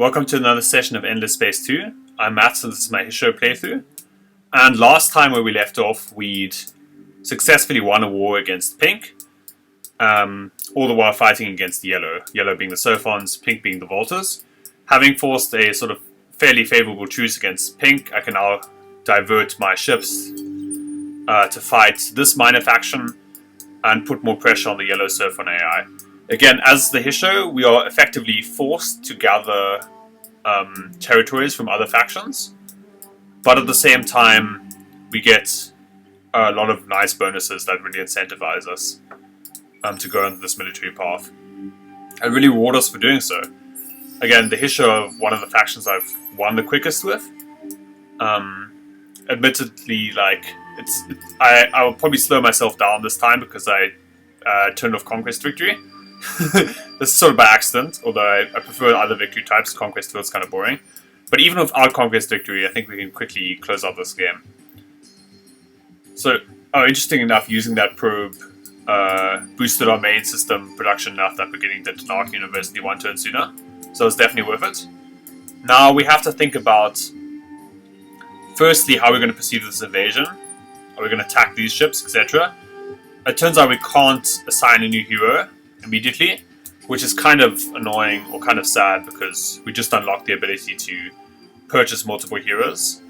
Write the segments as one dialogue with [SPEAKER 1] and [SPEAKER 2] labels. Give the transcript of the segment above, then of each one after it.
[SPEAKER 1] Welcome to another session of Endless Space 2. I'm Matt, and this is my Hissho playthrough. And last time where we left off, we'd successfully won a war against Pink, all the while fighting against Yellow. Yellow being the Sophons, Pink being the Volters. Having forced a sort of fairly favourable truce against Pink, I can now divert my ships to fight this minor faction and put more pressure on the Yellow Sophon AI. Again, as the Hissho, we are effectively forced to gather territories from other factions, but at the same time, we get a lot of nice bonuses that really incentivize us to go on this military path, and really reward us for doing so. Again, the Hissho are one of the factions I've won the quickest with. Admittedly, I will probably slow myself down this time because I turned off Conquest Victory. This is sort of by accident, although I prefer other victory types. Conquest feels kind of boring. But even without Conquest Victory, I think we can quickly close out this game. So, interesting enough, using that probe boosted our main system production enough that we're getting the Tanaka University one turn sooner. So it's definitely worth it. Now we have to think about, firstly, how we're going to proceed with this invasion. Are we going to attack these ships, etc.? It turns out we can't assign a new hero immediately, which is kind of annoying or kind of sad because we just unlocked the ability to purchase multiple heroes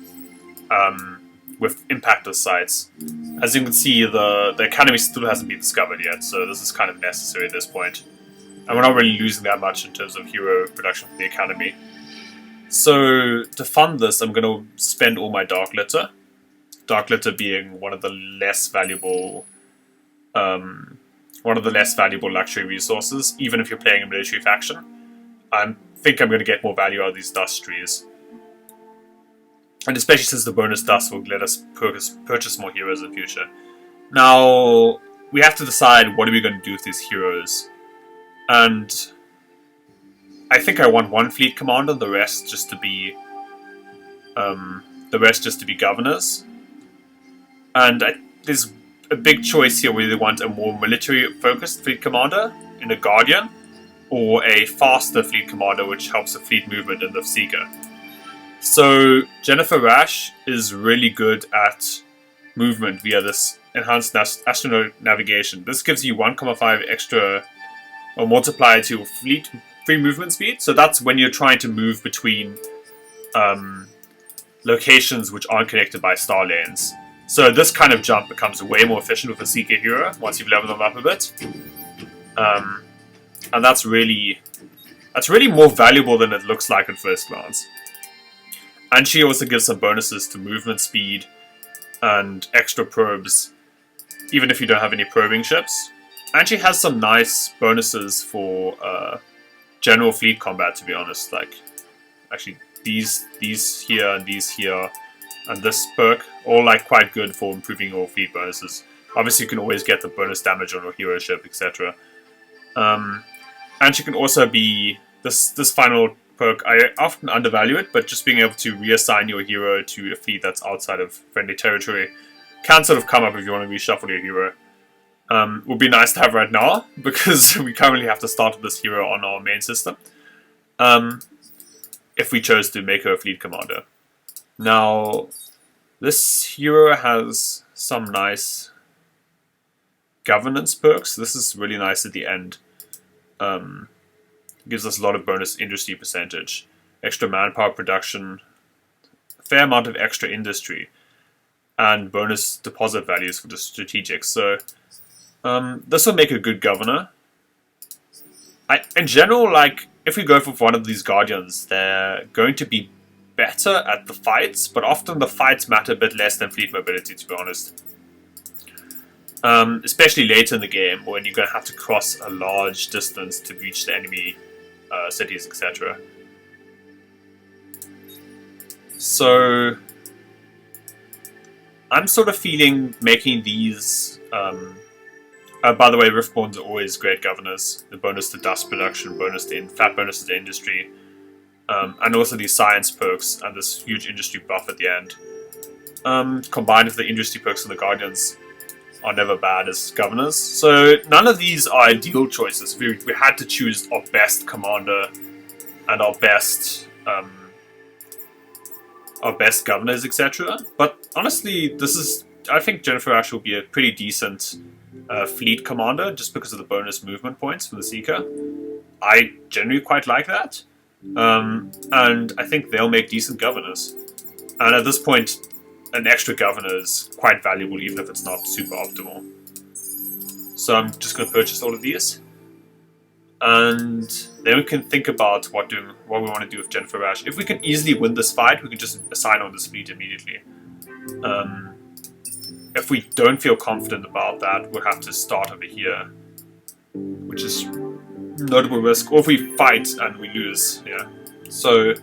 [SPEAKER 1] with impactor sites. As you can see, the academy still hasn't been discovered yet, so this is kind of necessary at this point. And we're not really losing that much in terms of hero production from the academy. So to fund this, I'm going to spend all my Dark Litter. Dark Litter being one of the less valuable luxury resources, even if you're playing a military faction. I think I'm going to get more value out of these dust trees. And especially since the bonus dust will let us purchase more heroes in the future. Now, we have to decide what are we going to do with these heroes. And I think I want one fleet commander, the rest just to be governors. And there's a big choice here whether they want a more military-focused fleet commander in a Guardian, or a faster fleet commander which helps the fleet movement in the Seeker. So Jennifer Rash is really good at movement via this enhanced astronaut navigation. This gives you 1,5 extra or multiplier to your fleet free movement speed. So that's when you're trying to move between locations which aren't connected by star lanes. So this kind of jump becomes way more efficient with a Seeker hero once you've leveled them up a bit. And that's really more valuable than it looks like at first glance. And she also gives some bonuses to movement speed and extra probes, even if you don't have any probing ships. And she has some nice bonuses for general fleet combat, to be honest. Like, actually, these here and these here, and this perk, all quite good for improving your fleet bonuses. Obviously, you can always get the bonus damage on your hero ship, etc. And she can also be this final perk. I often undervalue it, but just being able to reassign your hero to a fleet that's outside of friendly territory can sort of come up if you want to reshuffle your hero. Would be nice to have right now because we currently have to start with this hero on our main system. If we chose to make her a fleet commander. Now, this hero has some nice governance perks. This is really nice at the end. Gives us a lot of bonus industry percentage, extra manpower production, a fair amount of extra industry, and bonus deposit values for the strategics. So this will make a good governor. In general, if we go for one of these guardians, they're going to be better at the fights, but often the fights matter a bit less than fleet mobility, to be honest. Especially later in the game, when you're going to have to cross a large distance to reach the enemy cities, etc. So I'm sort of feeling making these. By the way, Riftborns are always great governors. The bonus to dust production, flat bonuses to industry, and also these science perks and this huge industry buff at the end. Combined with the industry perks and the guardians, are never bad as governors. So none of these are ideal choices. We had to choose our best commander and our best governors, etc. But honestly, I think Jennifer Ash will be a pretty decent fleet commander just because of the bonus movement points from the Seeker. I generally quite like that. And I think they'll make decent governors. And at this point, an extra governor is quite valuable, even if it's not super optimal. So I'm just going to purchase all of these. And then we can think about what we want to do with Jennifer Rash. If we can easily win this fight, we can just assign on this fleet immediately. If we don't feel confident about that, we'll have to start over here, which is notable risk. Or if we fight and we lose, yeah. So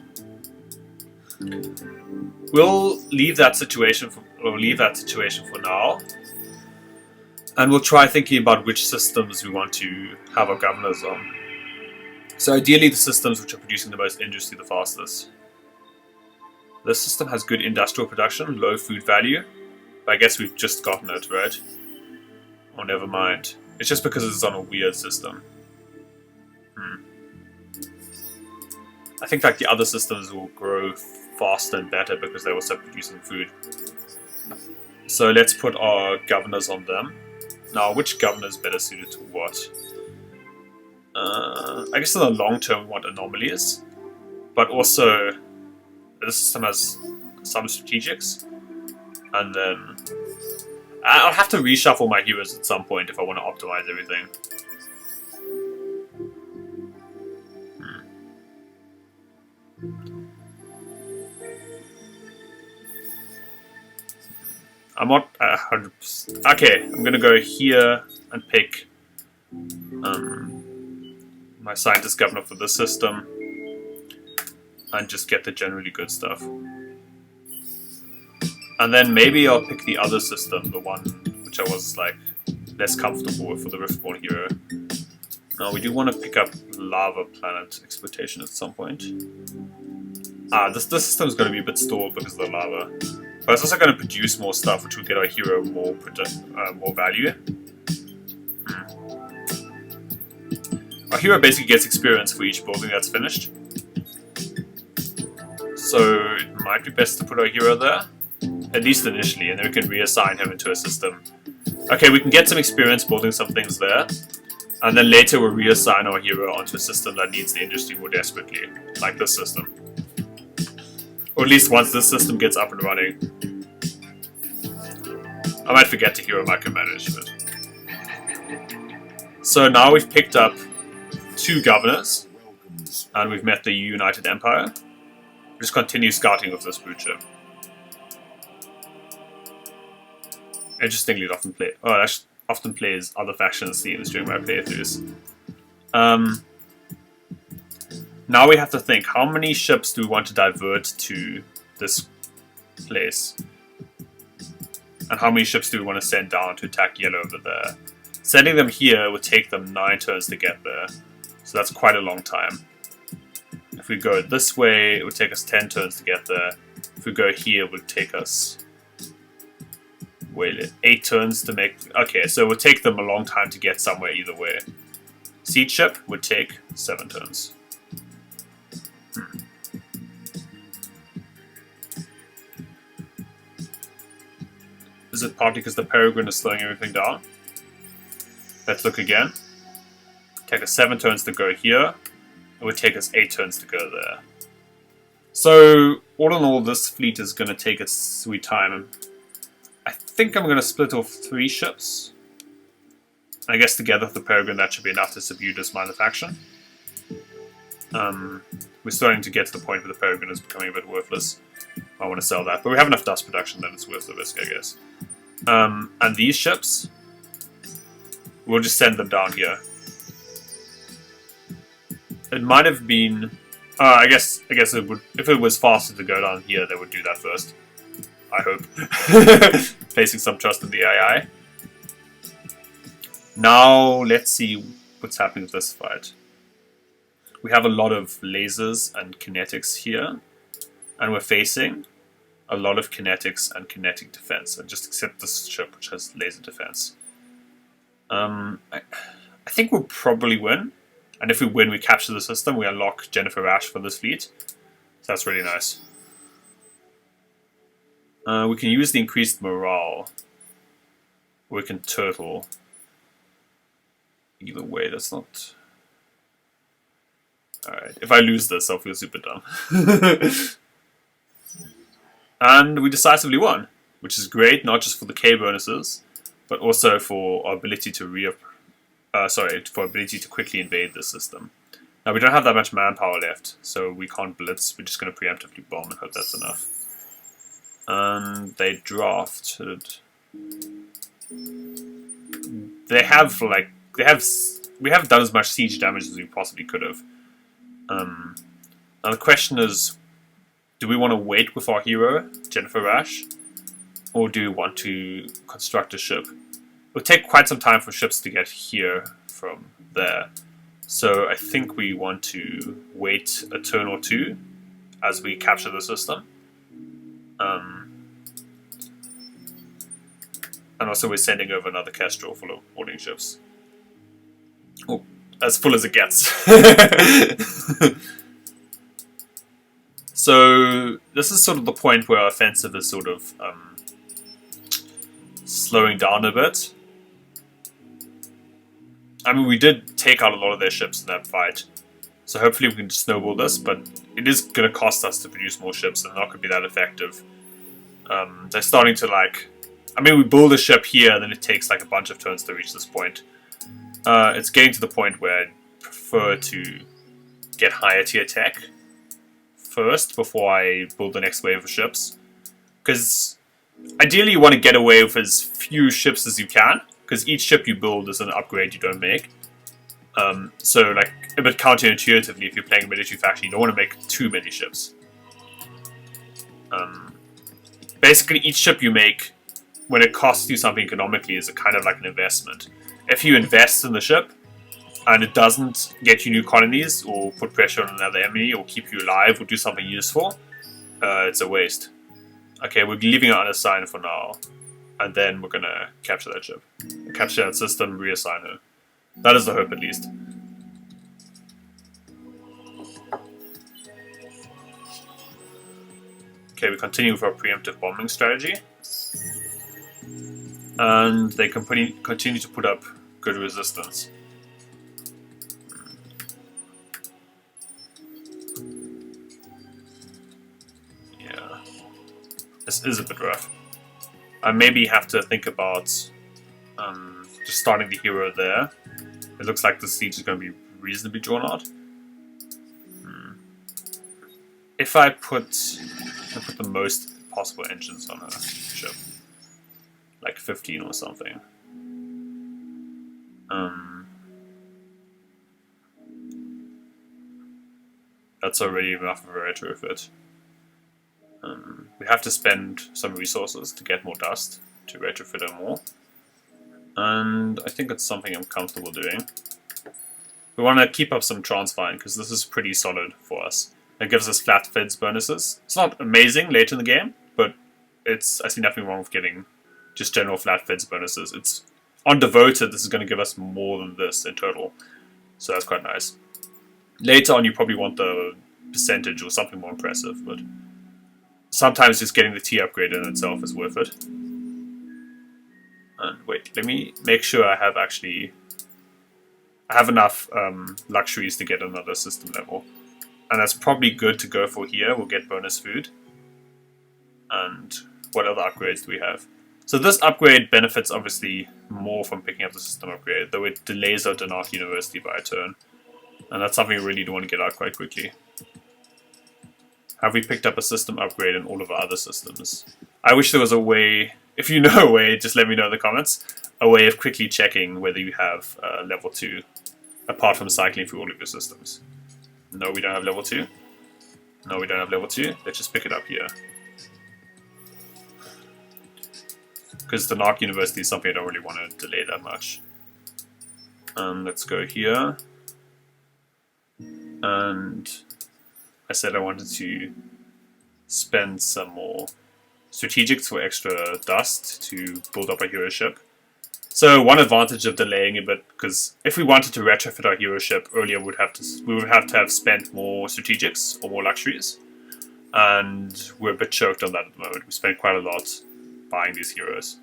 [SPEAKER 1] we'll leave that situation for now, and we'll try thinking about which systems we want to have our governors on. So ideally, the systems which are producing the most industry the fastest. This system has good industrial production, low food value. But I guess we've just gotten it, right? Oh, never mind. It's just because it's on a weird system. I think like the other systems will grow faster and better because they're also producing food. So let's put our governors on them. Now, which governor is better suited to what? I guess in the long term we want anomalies, but also this system has some strategics, and then I'll have to reshuffle my heroes at some point if I want to optimize everything. I'm not 100%. Okay, I'm gonna go here and pick my scientist governor for this system and just get the generally good stuff. And then maybe I'll pick the other system, the one which I was like less comfortable with for the Riftborn hero. Now we do want to pick up Lava Planet Exploitation at some point. This system is going to be a bit stalled because of the lava. But it's also going to produce more stuff, which will get our hero more value. Our hero basically gets experience for each building that's finished. So it might be best to put our hero there, at least initially, and then we can reassign him into a system. Okay, we can get some experience building some things there, and then later we'll reassign our hero onto a system that needs the industry more desperately, like this system. Or at least once this system gets up and running. I might forget to hero micromanage, but... So now we've picked up 2 governors, and we've met the United Empire. We'll just continue scouting with this brute ship. Interestingly, it often plays other factions themes during my playthroughs. Now we have to think, how many ships do we want to divert to this place? And how many ships do we want to send down to attack yellow over there? Sending them here would take them 9 turns to get there. So that's quite a long time. If we go this way, it would take us 10 turns to get there. If we go here, it would take us... Wait, 8 turns to make... Okay, so it would take them a long time to get somewhere either way. Siege ship would take 7 turns. Is it partly because the Peregrine is slowing everything down? Let's look again. Take us 7 turns to go here. It would take us 8 turns to go there. So, all in all, this fleet is going to take its sweet time. I think I'm going to split off 3 ships. I guess together with the Peregrine, that should be enough to subdue this minor faction. We're starting to get to the point where the Peregrine is becoming a bit worthless. I want to sell that, but we have enough dust production that it's worth the risk, I guess. And these ships, we'll just send them down here. It might have been... I guess it would. If it was faster to go down here, they would do that first. I hope. Placing some trust in the AI. Now, let's see what's happening with this fight. We have a lot of lasers and kinetics here. And we're facing a lot of kinetics and kinetic defense. And just accept this ship, which has laser defense. I think we'll probably win. And if we win, we capture the system, we unlock Jennifer Rash for this fleet. So that's really nice. We can use the increased morale. We can turtle. Either way, that's not... Alright, if I lose this, I'll feel super dumb. And we decisively won, which is great, not just for the K bonuses, but also for our ability to for ability to quickly invade the system. Now we don't have that much manpower left, so we can't blitz. We're just going to preemptively bomb and hope that's enough. And they drafted. We haven't done as much siege damage as we possibly could have. Now the question is, do we want to wait with our hero, Jennifer Rash, or do we want to construct a ship? It would take quite some time for ships to get here from there. So I think we want to wait a turn or two as we capture the system. And also we're sending over another Kestrel full of boarding ships. Oh, as full as it gets. So this is sort of the point where our offensive is sort of slowing down a bit. I mean, we did take out a lot of their ships in that fight, so hopefully we can snowball this, but it is going to cost us to produce more ships, and they're not going to be that effective. They're starting to I mean, we build a ship here, and then it takes like a bunch of turns to reach this point. It's getting to the point where I'd prefer to get higher tier tech first before I build the next wave of ships. Because ideally you want to get away with as few ships as you can, because each ship you build is an upgrade you don't make. So like a bit counterintuitively, if you're playing a military faction, you don't want to make too many ships. Basically each ship you make, when it costs you something economically, is a kind of like an investment. If you invest in the ship, and it doesn't get you new colonies, or put pressure on another enemy, or keep you alive, or do something useful, it's a waste. Okay, we're leaving it unassigned for now, and then we're gonna capture that ship. Capture that system, reassign her. That is the hope, at least. Okay, we continue with our preemptive bombing strategy. And they continue to put up good resistance. This is a bit rough. I maybe have to think about just starting the hero there. It looks like the siege is going to be reasonably drawn out. If I put the most possible engines on a ship, like 15 or something. That's already enough of a retrofit. We have to spend some resources to get more dust, to retrofit it more. And I think it's something I'm comfortable doing. We want to keep up some Transfine, because this is pretty solid for us. It gives us flat fids bonuses. It's not amazing late in the game, but I see nothing wrong with getting just general flat fids bonuses. It's on Devoted, this is going to give us more than this in total. So that's quite nice. Later on, you probably want the percentage or something more impressive, but sometimes just getting the T upgrade in itself is worth it. And wait, let me make sure I have enough luxuries to get another system level. And that's probably good to go for here. We'll get bonus food. And what other upgrades do we have? So this upgrade benefits obviously more from picking up the system upgrade, though it delays our Denark University by a turn. And that's something we really do want to get out quite quickly. Have we picked up a system upgrade in all of our other systems? I wish there was a way, if you know a way, just let me know in the comments, a way of quickly checking whether you have level 2, apart from cycling through all of your systems. No, we don't have level 2. No, we don't have level 2. Let's just pick it up here. Because the Denark University is something I don't really want to delay that much. Let's go here. And I said I wanted to spend some more strategics for extra dust to build up a hero ship. So one advantage of delaying a bit, because if we wanted to retrofit our hero ship earlier, we would have to have spent more strategics or more luxuries, and we're a bit choked on that at the moment. We spent quite a lot buying these heroes.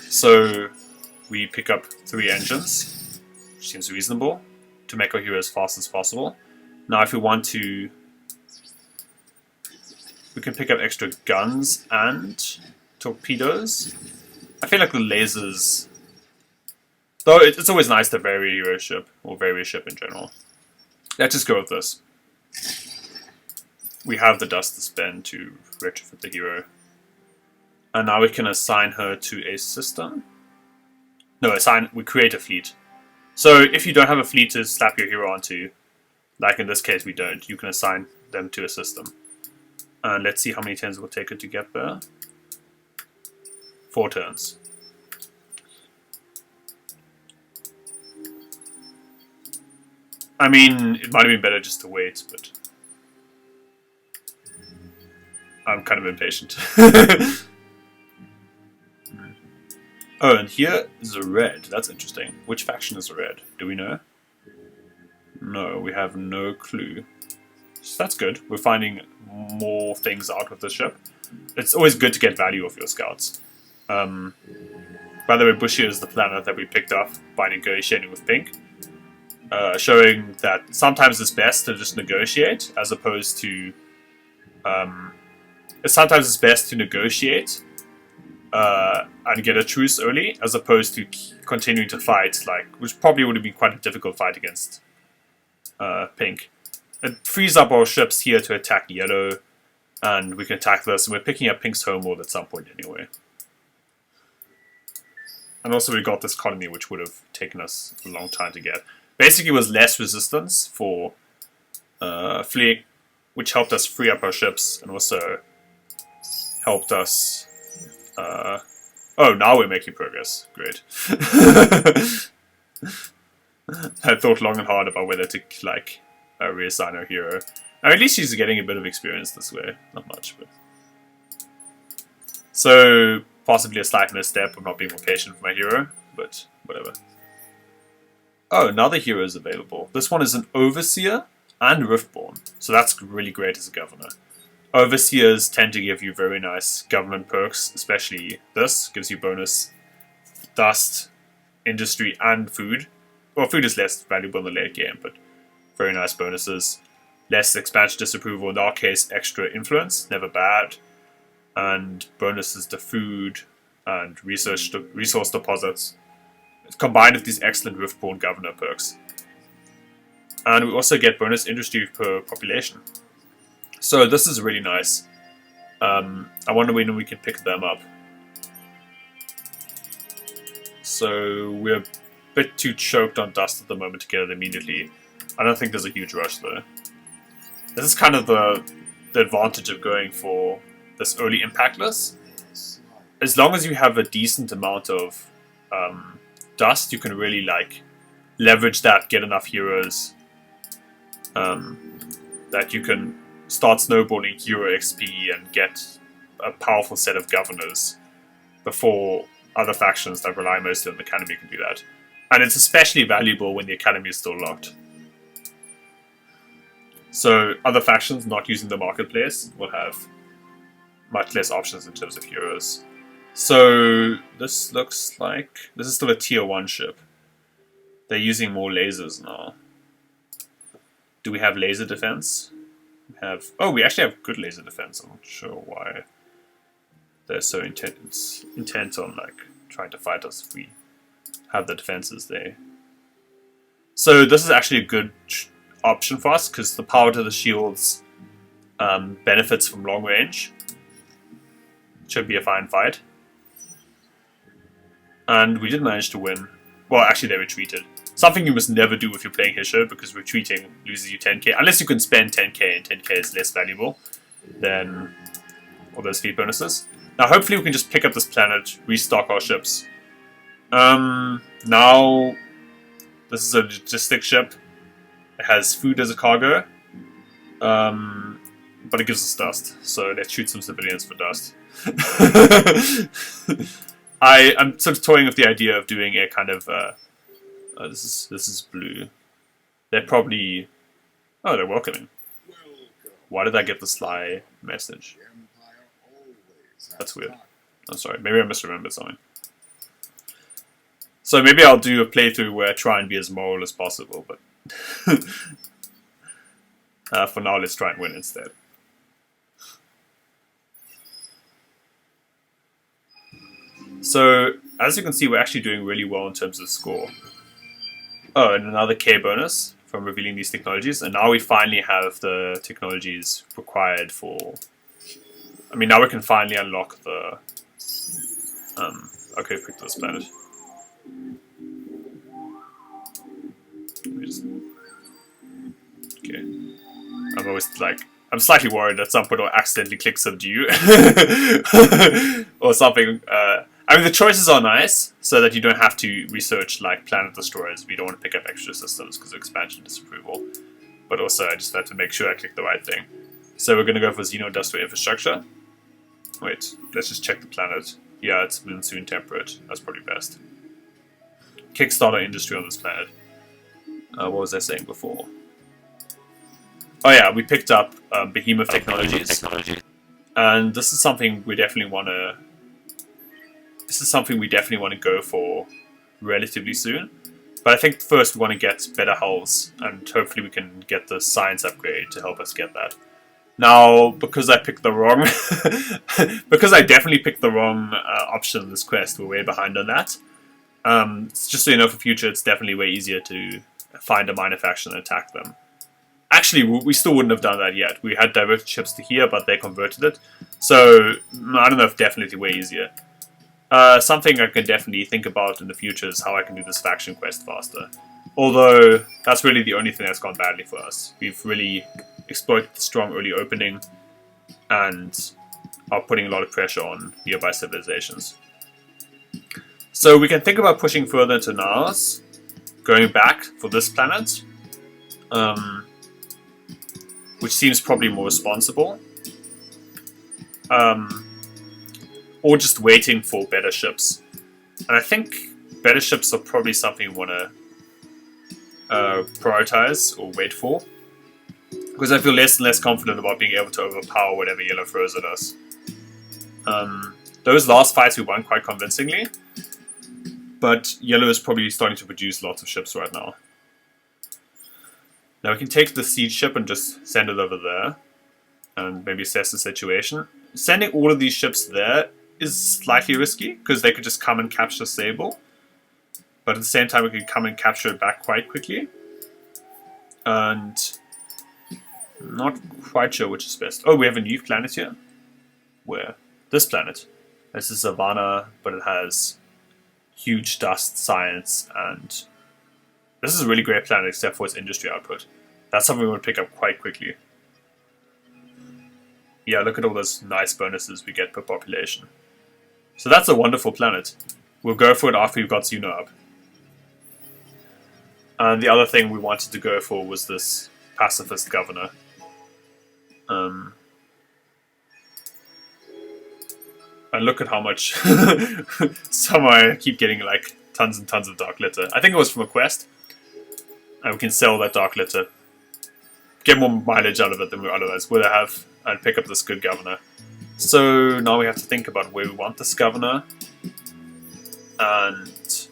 [SPEAKER 1] So we pick up 3 engines, which seems reasonable, to make our hero as fast as possible. Now if we want to, we can pick up extra guns and torpedoes. I feel like the lasers, though it's always nice to vary a hero ship, or vary a ship in general. Let's just go with this. We have the dust to spend to retrofit the hero. And now we can assign her to a system. No, we create a fleet. So if you don't have a fleet to slap your hero onto, like in this case we don't, you can assign them to a system. And let's see how many turns it will take her to get there. 4 turns. I mean, it might have been better just to wait, but I'm kind of impatient. Oh, and here is a red. That's interesting. Which faction is a red? Do we know? No, we have no clue. So that's good. We're finding more things out with the ship. It's always good to get value of your scouts. By the way, Bushia is the planet that we picked up by negotiating with Pink. Showing that sometimes it's best to just negotiate as opposed to... sometimes it's best to negotiate and get a truce early as opposed to continuing to fight, which probably would have been quite a difficult fight against Pink. It frees up our ships here to attack yellow, and we can attack this, and we're picking up Pink's homeworld at some point anyway. And also we got this colony, which would have taken us a long time to get. Basically it was less resistance for fleeing, which helped us free up our ships, and also helped us... oh, now we're making progress. Great. I thought long and hard about whether to, reassign our hero. At least she's getting a bit of experience this way. Not much, but... So, possibly a slight misstep of not being more patient for my hero, but whatever. Oh, another hero is available. This one is an Overseer and Riftborn, so that's really great as a governor. Overseers tend to give you very nice government perks, especially this. Gives you bonus dust, industry, and food. Well, food is less valuable in the late game, but very nice bonuses. Less expansion disapproval, in our case extra influence, never bad. And bonuses to food and resource deposits. Combined with these excellent Riftborn governor perks. And we also get bonus industry per population. So this is really nice. I wonder when we can pick them up. So we're a bit too choked on dust at the moment to get it immediately. I don't think there's a huge rush though. This is kind of the advantage of going for this early impact list. As long as you have a decent amount of dust, you can really leverage that, get enough heroes that you can start snowballing hero XP and get a powerful set of governors before other factions that rely mostly on the academy can do that. And it's especially valuable when the academy is still locked. So other factions not using the marketplace will have much less options in terms of heroes. So this looks like this is still a tier 1 ship. They're using more lasers now. Do we have laser defense? We actually have good laser defense. I'm not sure why they're so intent on trying to fight us if we have the defenses there. So this is actually a good option for us because the power to the shields benefits from long range. Should be a fine fight. And we did manage to win. Well, actually they retreated. Something you must never do if you're playing Hissho, because retreating loses you 10k. Unless you can spend 10k, and 10k is less valuable than all those fleet bonuses. Now hopefully we can just pick up this planet, restock our ships. Now, this is a logistic ship. It has food as a cargo. But it gives us dust. So let's shoot some civilians for dust. I'm sort of toying with the idea of doing a kind of this is blue. They're probably they're welcoming. Why did I get the sly message? That's weird. I'm sorry. Maybe I misremembered something. So maybe I'll do a playthrough where I try and be as moral as possible, but for now, let's try and win instead. So, as you can see, we're actually doing really well in terms of score. Oh, and another K bonus from revealing these technologies, and now we finally have the technologies required for... I mean, now we can finally unlock the... okay, pick this planet. Okay. I'm always like... I'm slightly worried at some point I'll accidentally click subdue. Or something. I mean, the choices are nice, so that you don't have to research like planet destroyers. We don't want to pick up extra systems because of expansion disapproval. But also, I just have to make sure I click the right thing. So we're going to go for Xeno-industrial infrastructure. Wait, let's just check the planet. Yeah, it's monsoon temperate. That's probably best. Kickstarter industry on this planet. What was I saying before? Oh yeah, we picked up Behemoth Technologies. And this is something we definitely want to... This is something we definitely want to go for relatively soon. But I think first we want to get better hulls, and hopefully we can get the science upgrade to help us get that. Now, because I picked the wrong... because I definitely picked the wrong option in this quest, we're way behind on that. Just so you know, for future, it's definitely way easier to find a miner faction and attack them. Actually, we still wouldn't have done that yet. We had diverted ships to here, but they converted it. So, I don't know if definitely way easier. Something I can definitely think about in the future is how I can do this faction quest faster. Although, that's really the only thing that's gone badly for us. We've really exploited the strong early opening and are putting a lot of pressure on nearby civilizations. So we can think about pushing further into Mars, going back for this planet, which seems probably more responsible. Or just waiting for better ships. And I think better ships are probably something we want to prioritize or wait for. Because I feel less and less confident about being able to overpower whatever yellow throws at us. Those last fights we won quite convincingly. But yellow is probably starting to produce lots of ships right now. Now we can take the siege ship and just send it over there. And maybe assess the situation. Sending all of these ships there is slightly risky, because they could just come and capture Sable. But at the same time we could come and capture it back quite quickly. And... not quite sure which is best. Oh, we have a new planet here? Where? This planet. This is Savannah, but it has huge dust science, and this is a really great planet except for its industry output. That's something we want to pick up quite quickly. Yeah, look at all those nice bonuses we get per population. So that's a wonderful planet. We'll go for it after we've got Xeno up. And the other thing we wanted to go for was this pacifist governor. And look at how much... somehow I keep getting like tons and tons of dark litter. I think it was from a quest. And we can sell that dark litter. Get more mileage out of it than we otherwise would have. And pick up this good governor. So now we have to think about where we want this governor. And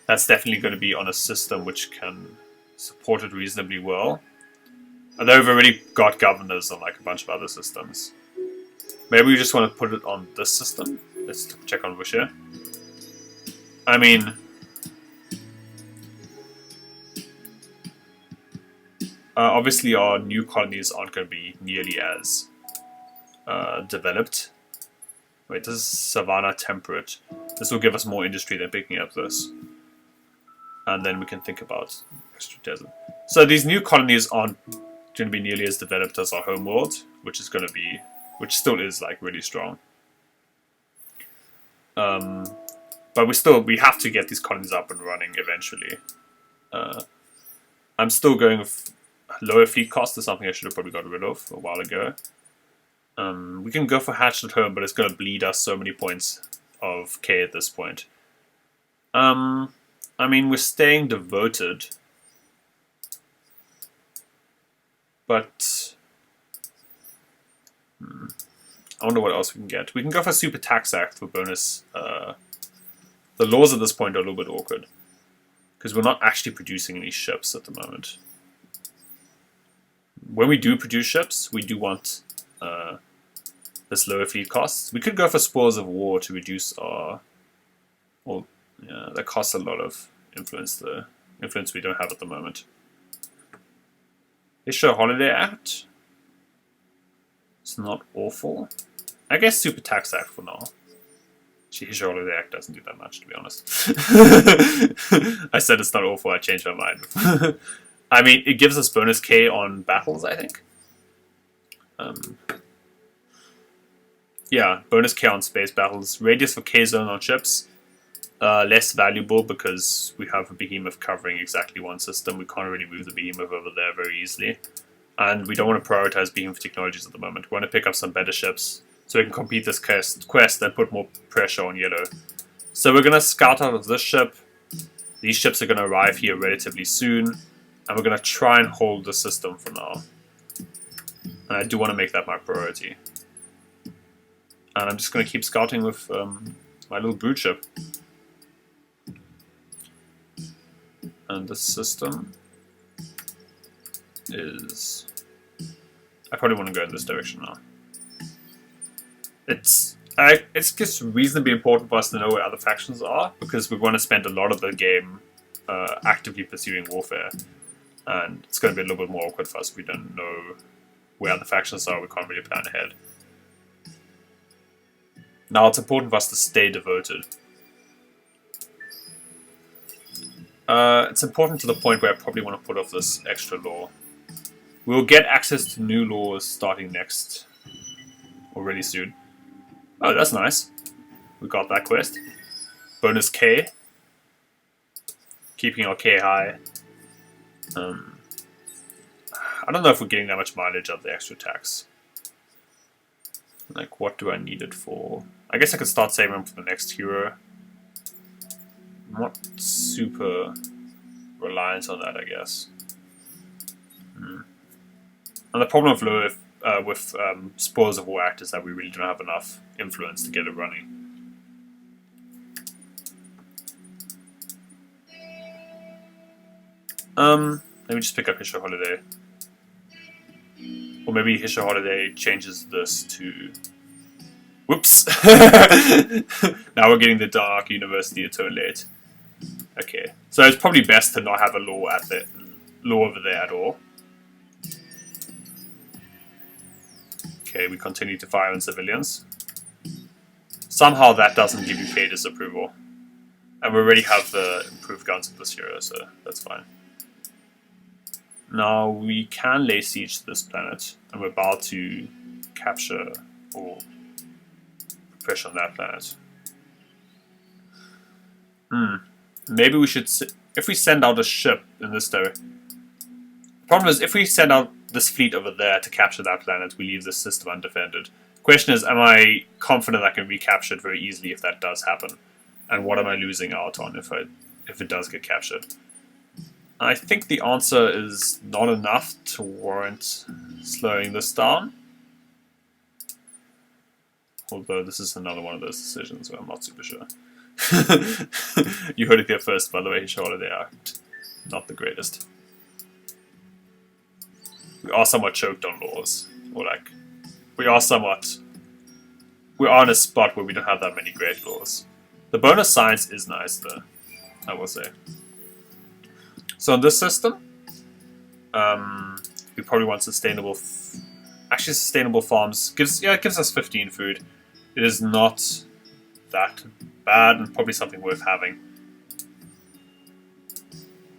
[SPEAKER 1] that's definitely going to be on a system which can support it reasonably well. Although we've already got governors on like a bunch of other systems. Maybe we just want to put it on this system. Let's check on Wuxia. I mean... obviously our new colonies aren't going to be nearly as developed. Wait, this is Savannah Temperate. This will give us more industry than picking up this. And then we can think about Crystal Desert. So these new colonies aren't going to be nearly as developed as our home world, which is going to be, which still is like really strong. But we have to get these colonies up and running eventually. I'm still going with lower fleet cost is something I should have probably got rid of a while ago. We can go for Hatched at Home, but it's going to bleed us so many points of K at this point. I mean, we're staying devoted, but I wonder what else we can get. We can go for Super Tax Act for bonus. The laws at this point are a little bit awkward, because we're not actually producing any ships at the moment. When we do produce ships, we do want this lower fleet costs. We could go for Spoils of War to reduce our... Well, yeah, that costs a lot of influence, the influence we don't have at the moment. Hissho Holiday Act. It's not awful. I guess Super Tax Act for now. Hissho Holiday Act doesn't do that much, to be honest. I said it's not awful, I changed my mind. I mean, it gives us bonus K on battles, I think. Yeah, bonus K on space battles. Radius for K zone on ships. Less valuable because we have a behemoth covering exactly one system. We can't really move the behemoth over there very easily. And we don't want to prioritize behemoth technologies at the moment. We want to pick up some better ships so we can complete this quest and put more pressure on yellow. So we're going to scout out of this ship. These ships are going to arrive here relatively soon. And we're going to try and hold the system for now. And I do want to make that my priority. And I'm just going to keep scouting with my little brood ship. And the system is... I probably want to go in this direction now. It's just reasonably important for us to know where other factions are, because we want to spend a lot of the game actively pursuing warfare. And it's going to be a little bit more awkward for us if we don't know where other factions are. We can't really plan ahead. Now it's important for us to stay devoted. It's important to the point where I probably want to put off this extra law. We'll get access to new laws starting next, or really soon. Oh, that's nice. We got that quest. Bonus K. Keeping our K high. I don't know if we're getting that much mileage out of the extra tax. Like, what do I need it for? I guess I could start saving them for the next hero. I'm not super reliant on that, I guess. And the problem with Spoils of War Act is that we really don't have enough influence to get it running. Let me just pick up Hissho Holiday. Or maybe Hissho Holiday changes this to... Whoops! Now we're getting the Dark University a turn late. Okay, so it's probably best to not have a law over there at all. Okay, we continue to fire on civilians. Somehow that doesn't give you K disapproval. And we already have the improved guns of this hero, so that's fine. Now we can lay siege to this planet, and we're about to capture or pressure on that planet. Maybe we should, if we send out a ship in this direction. The problem is, if we send out this fleet over there to capture that planet, we leave this system undefended. The question is, am I confident I can recapture it very easily if that does happen? And what am I losing out on if it does get captured? I think the answer is not enough to warrant slowing this down. Although this is another one of those decisions where I'm not super sure. You heard it here first, by the way, Hissho Holiday Act. Not the greatest. We are somewhat choked on laws. Or like, we are in a spot where we don't have that many great laws. The bonus science is nice though, I will say. So in this system, we probably want sustainable... Actually, sustainable farms it gives us 15 food. It is not that bad and probably something worth having.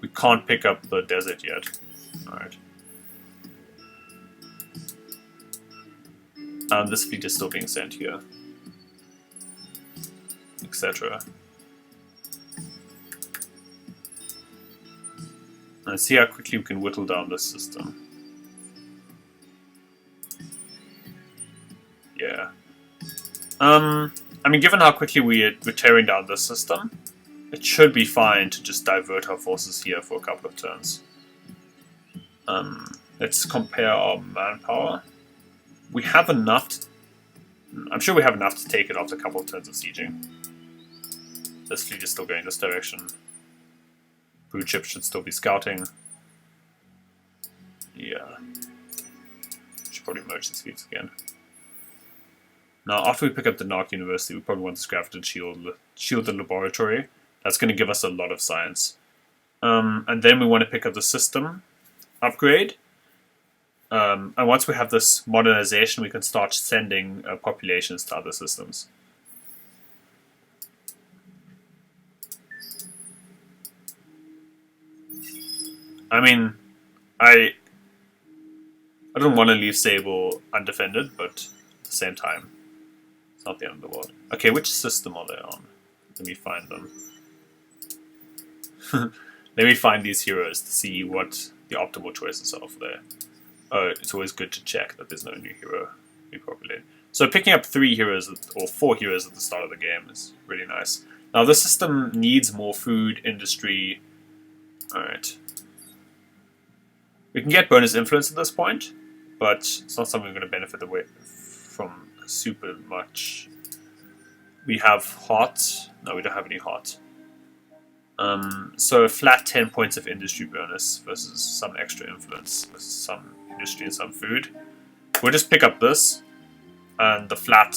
[SPEAKER 1] We can't pick up the desert yet. Alright. This fleet is still being sent here. Etc. Let's see how quickly we can whittle down this system. Yeah. I mean, given how quickly we're tearing down this system, it should be fine to just divert our forces here for a couple of turns. Let's compare our manpower. We have enough I'm sure we have enough to take it after a couple of turns of sieging. This fleet is still going this direction. Brood ship should still be scouting. Yeah. Should probably merge these fleets again. Now, after we pick up the Narc University, we probably want to scrap and shield the laboratory. That's going to give us a lot of science. And then we want to pick up the system upgrade. And once we have this modernization, we can start sending populations to other systems. I mean, I don't want to leave Sable undefended, but at the same time, it's not the end of the world. Okay, which system are they on? Let me find them. Let me find these heroes to see what the optimal choices are for there. Oh, it's always good to check that there's no new hero repopulated. So picking up 3 heroes, or 4 heroes at the start of the game is really nice. Now this system needs more food, industry. Alright. We can get bonus influence at this point, but it's not something we're going to benefit away from super much. We have hot. No, we don't have any hot. So a flat 10 points of industry bonus versus some extra influence, versus some industry and some food. We'll just pick up this, and the flat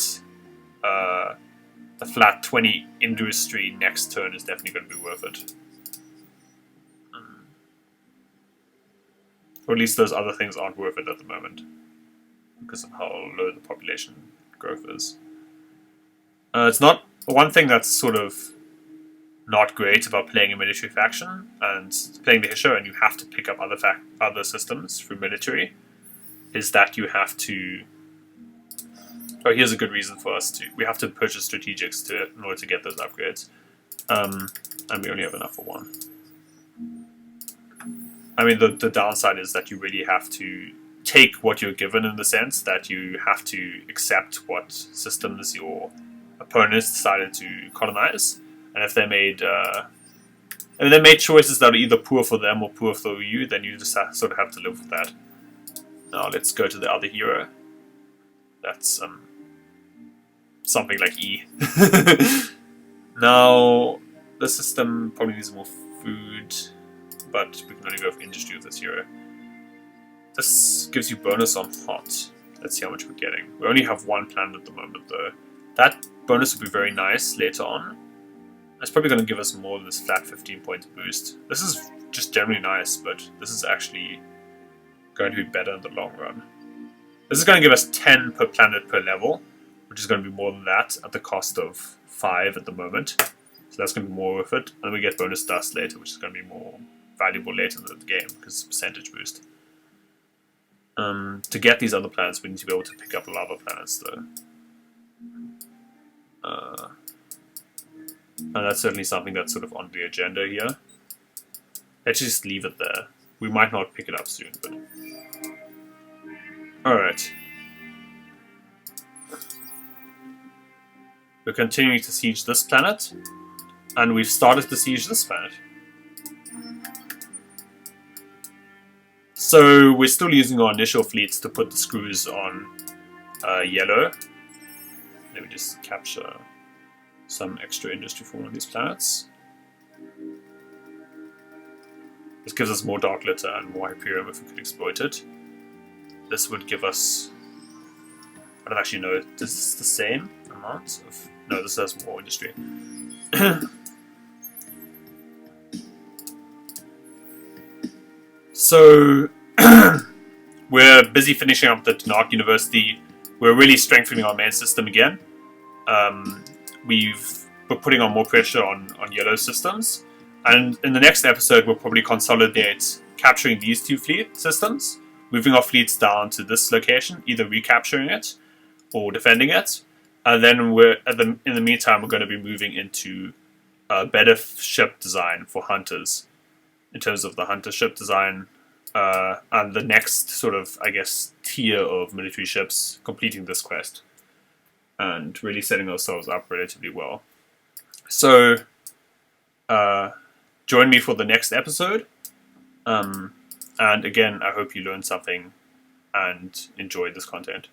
[SPEAKER 1] 20 industry next turn is definitely going to be worth it. Or at least those other things aren't worth it at the moment, because of how low the population growth is. It's not one thing that's sort of not great about playing a military faction and playing the Hissho, and you have to pick up other systems through military, is that you have to. Oh, here's a good reason for us to. We have to purchase strategics in order to get those upgrades, and we only have enough for 1. I mean, the downside is that you really have to take what you're given, in the sense that you have to accept what systems your opponents decided to colonize. And if they made choices that are either poor for them or poor for you, then you just sort of have to live with that. Now let's go to the other hero. That's something like E. Now the system probably needs more food, but we can only go for industry with this hero. This gives you bonus on hot. Let's see how much we're getting. We only have 1 planet at the moment though. That bonus will be very nice later on. It's probably going to give us more than this flat 15 points boost. This is just generally nice, but this is actually going to be better in the long run. This is going to give us 10 per planet per level, which is going to be more than that at the cost of 5 at the moment. So that's going to be more worth it. And we get bonus dust later, which is going to be more valuable later in the game because it's a percentage boost. To get these other planets, we need to be able to pick up lava planets though. And that's certainly something that's sort of on the agenda here. Let's just leave it there. We might not pick it up soon, but... Alright. We're continuing to siege this planet, and we've started to siege this planet. So we're still using our initial fleets to put the screws on yellow. Let me just capture some extra industry for one of these planets. This gives us more Dark Litter and more Hyperium if we could exploit it. This would give us... I don't actually know, this is the same amount of... No, this has more industry. So, we're busy finishing up the Narc University. We're really strengthening our main system again. We're putting on more pressure on yellow systems. And in the next episode, we'll probably consolidate capturing these 2 fleet systems, moving our fleets down to this location, either recapturing it or defending it. And then in the meantime, we're going to be moving into better ship design for hunters, in terms of the hunter ship design, and the next sort of, I guess, tier of military ships completing this quest. and really setting ourselves up relatively well. So, join me for the next episode. And again, I hope you learned something and enjoyed this content.